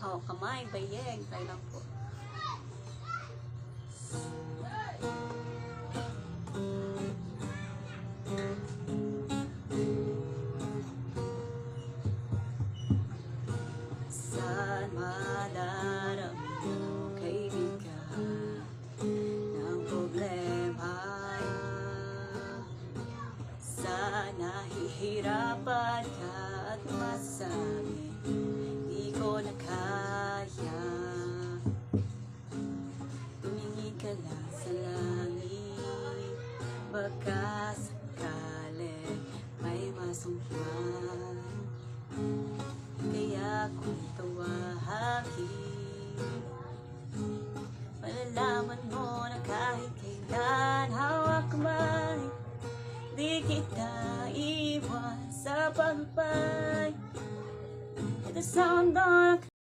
hawak kamay, bayeg, tayo lang po. Saan madaramdaman mo kaibigan ng problema? Saan nahihirapan ka at masabi di ko na kaya? Tumingin ka lang sa langit, baka sakali may masumpan. Kaya kung tawahagin, malalaman mo na kahit kailan hawak kamay, di kita iwan sa pagbabay. Ito sa mundo na